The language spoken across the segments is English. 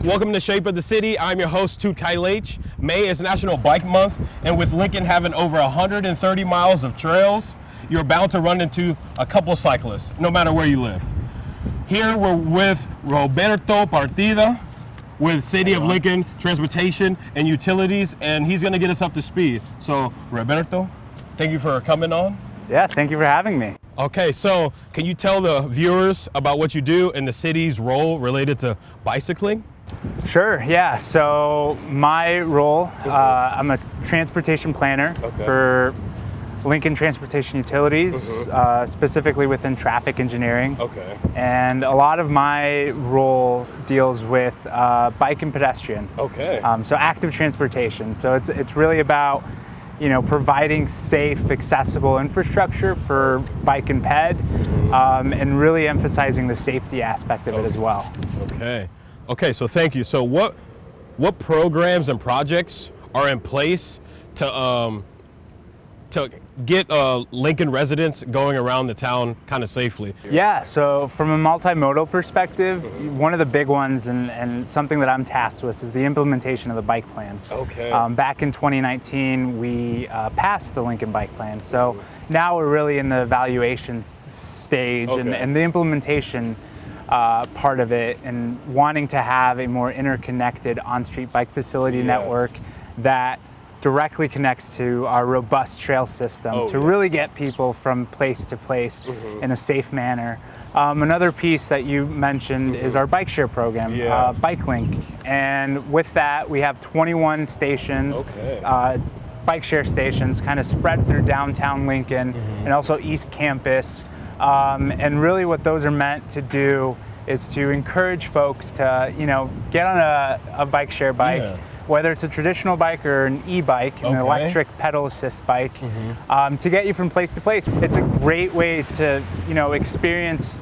Welcome to Shape of the City. I'm your host, Toot Kailech. May is National Bike Month, and with Lincoln having over 130 miles of trails, you're bound to run into a couple of cyclists, no matter where you live. Here we're with Roberto Partida with City of Lincoln Transportation and Utilities, and he's going to get us up to speed. So, Roberto, thank you for coming on. Yeah, thank you for having me. Okay, so can you tell the viewers about what you do and the city's role related to bicycling? Sure, yeah. So my role, I'm a transportation planner for Lincoln Transportation Utilities, specifically within traffic engineering. Okay. And a lot of my role deals with bike and pedestrian. Okay. So active transportation. So it's really about, providing safe, accessible infrastructure for bike and ped, and really emphasizing the safety aspect of it as well. Okay, so thank you. So what programs and projects are in place to get Lincoln residents going around the town kind of safely? Yeah, so from a multimodal perspective, one of the big ones and something that I'm tasked with is the implementation of the bike plan. Okay. Back in 2019, we passed the Lincoln Bike Plan. So now we're really in the evaluation stage and the implementation part of it, and wanting to have a more interconnected on-street bike facility network that directly connects to our robust trail system to really get people from place to place in a safe manner. Another piece that you mentioned is our bike share program, Bike Link. And with that, we have 21 stations, bike share stations, kind of spread through downtown Lincoln and also East Campus. And really what those are meant to do is to encourage folks to, get on a bike share bike, whether it's a traditional bike or an e-bike, an electric pedal assist bike, to get you from place to place. It's a great way to, experience,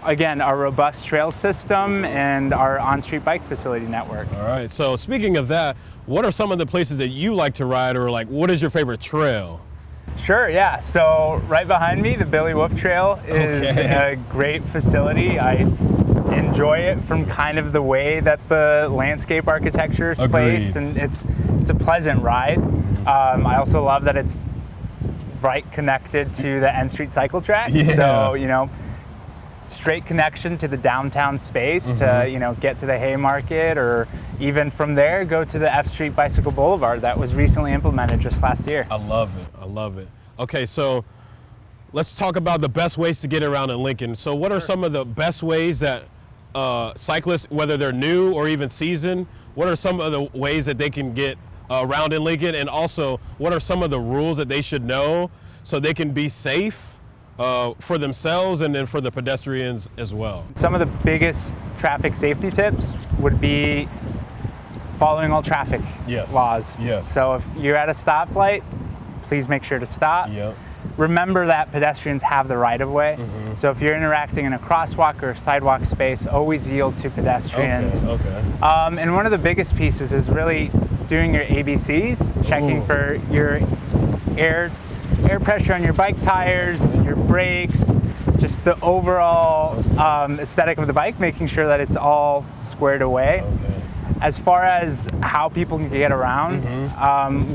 again, our robust trail system and our on-street bike facility network. All right, so speaking of that, what are some of the places that you like to ride, or what is your favorite trail? Sure, yeah. So right behind me, the Billy Wolf Trail is a great facility. I enjoy it from kind of the way that the landscape architecture is placed, and it's a pleasant ride. I also love that it's right connected to the N Street cycle track. So, straight connection to the downtown space to, get to the Haymarket, or even from there, go to the F Street Bicycle Boulevard that was recently implemented just last year. I love it. Okay, so let's talk about the best ways to get around in Lincoln. So what are some of the best ways that cyclists, whether they're new or even seasoned, what are some of the ways that they can get around in Lincoln? And also, what are some of the rules that they should know so they can be safe for themselves and then for the pedestrians as well? Some of the biggest traffic safety tips would be following all traffic laws. So if you're at a stoplight, please make sure to stop. Remember that pedestrians have the right of way. So if you're interacting in a crosswalk or a sidewalk space, always yield to pedestrians. And one of the biggest pieces is really doing your ABCs, checking for your air pressure on your bike tires, your brakes, just the overall aesthetic of the bike, making sure that it's all squared away. As far as how people can get around,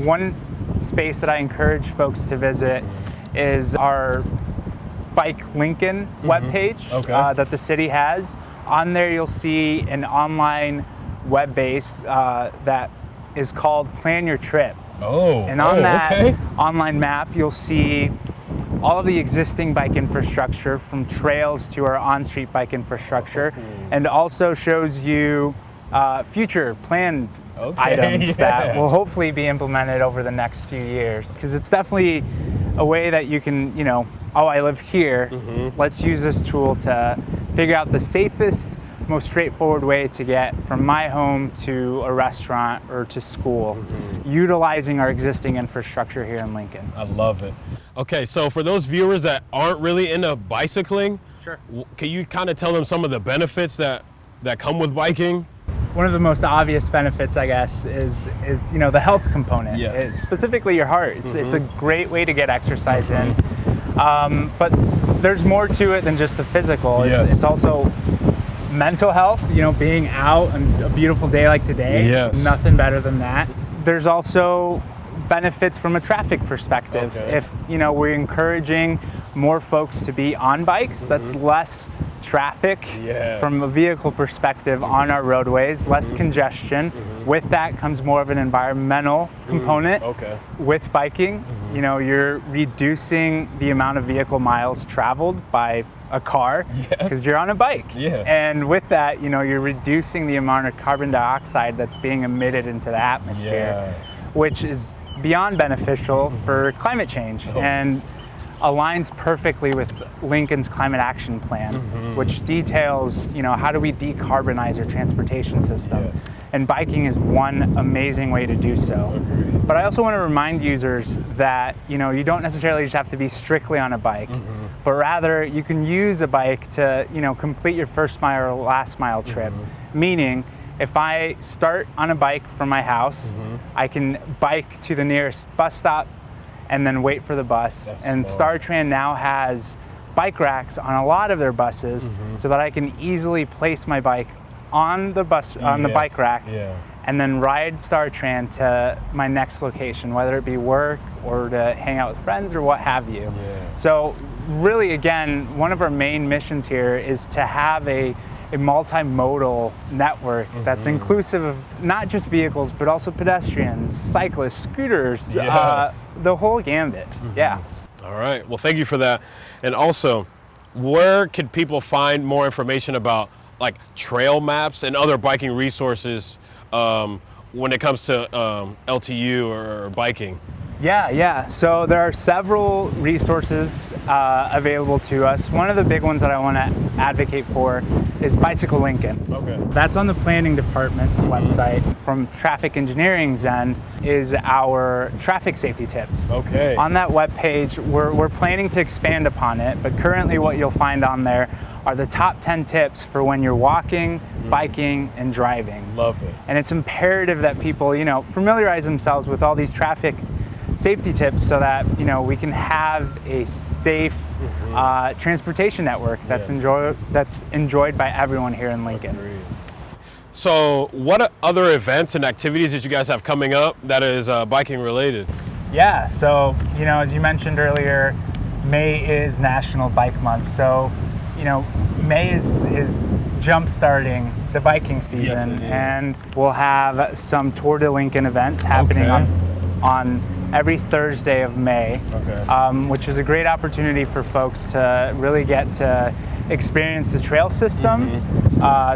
one space that I encourage folks to visit is our Bike Lincoln webpage that the city has. On there you'll see an online web base that is called Plan Your Trip. And on that online map, you'll see all of the existing bike infrastructure, from trails to our on-street bike infrastructure, and also shows you future planned items that will hopefully be implemented over the next few years. Because it's definitely a way that you can, I live here, let's use this tool to figure out the safest, most straightforward way to get from my home to a restaurant or to school, utilizing our existing infrastructure here in Lincoln. I love it. Okay, so for those viewers that aren't really into bicycling, can you kind of tell them some of the benefits that come with biking? One of the most obvious benefits, I guess, is the health component. It's specifically your heart. It's a great way to get exercise in. But there's more to it than just the physical. It's also mental health, being out on a beautiful day like today, nothing better than that. There's also benefits from a traffic perspective. If we're encouraging more folks to be on bikes, that's less traffic from a vehicle perspective on our roadways, less congestion. With that comes more of an environmental component. With biking, you're reducing the amount of vehicle miles traveled by a car because you're on a bike. And with that, you're reducing the amount of carbon dioxide that's being emitted into the atmosphere, which is beyond beneficial for climate change and aligns perfectly with Lincoln's climate action plan, which details, how do we decarbonize our transportation system? And biking is one amazing way to do so. But I also want to remind users that, you don't necessarily just have to be strictly on a bike, but rather you can use a bike to, complete your first mile or last mile trip. Meaning, if I start on a bike from my house, I can bike to the nearest bus stop and then wait for the bus. And StarTran now has bike racks on a lot of their buses so that I can easily place my bike on the bus, on the bike rack, and then ride StarTran to my next location, whether it be work or to hang out with friends or what have you. So really, again, one of our main missions here is to have a multimodal network that's inclusive of not just vehicles, but also pedestrians, cyclists, scooters, the whole gambit. All right, well, thank you for that. And also, where can people find more information about like trail maps and other biking resources when it comes to LTU or biking? So there are several resources available to us. One of the big ones that I want to advocate for is Bicycle Lincoln. That's on the planning department's website. From traffic engineering's end is our traffic safety tips. On that webpage, we're planning to expand upon it, but currently what you'll find on there are the top 10 tips for when you're walking, biking, and driving. Love it. And it's imperative that people, familiarize themselves with all these traffic safety tips so that we can have a safe transportation network that's enjoyed by everyone here in Lincoln. So what other events and activities that you guys have coming up that is biking related? So as you mentioned earlier, May is National Bike Month. So May is jump-starting the biking season, and we'll have some Tour de Lincoln events happening on every Thursday of May, which is a great opportunity for folks to really get to experience the trail system.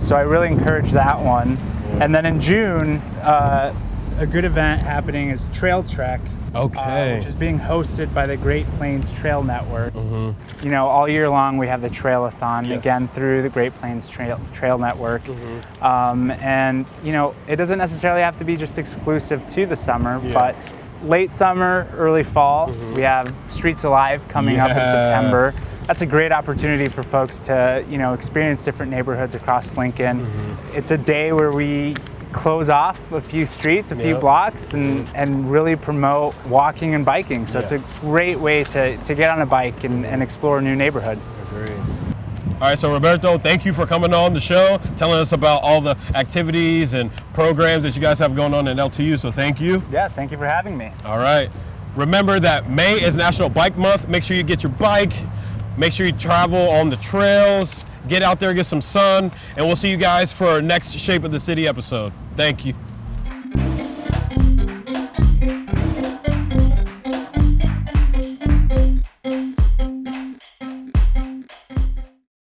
So I really encourage that one. And then in June, a good event happening is Trail Trek, which is being hosted by the Great Plains Trail Network. All year long we have the Trail-a-thon, again through the Great Plains Trail Network. And it doesn't necessarily have to be just exclusive to the summer, but late summer, early fall, we have Streets Alive coming up in September. That's a great opportunity for folks to experience different neighborhoods across Lincoln. It's a day where we close off a few streets, a few blocks, and really promote walking and biking. So it's a great way to get on a bike and explore a new neighborhood. Agreed. All right, so Roberto, thank you for coming on the show, telling us about all the activities and programs that you guys have going on in LTU, so thank you. Yeah, thank you for having me. All right. Remember that May is National Bike Month. Make sure you get your bike. Make sure you travel on the trails. Get out there, get some sun, and we'll see you guys for our next Shape of the City episode. Thank you.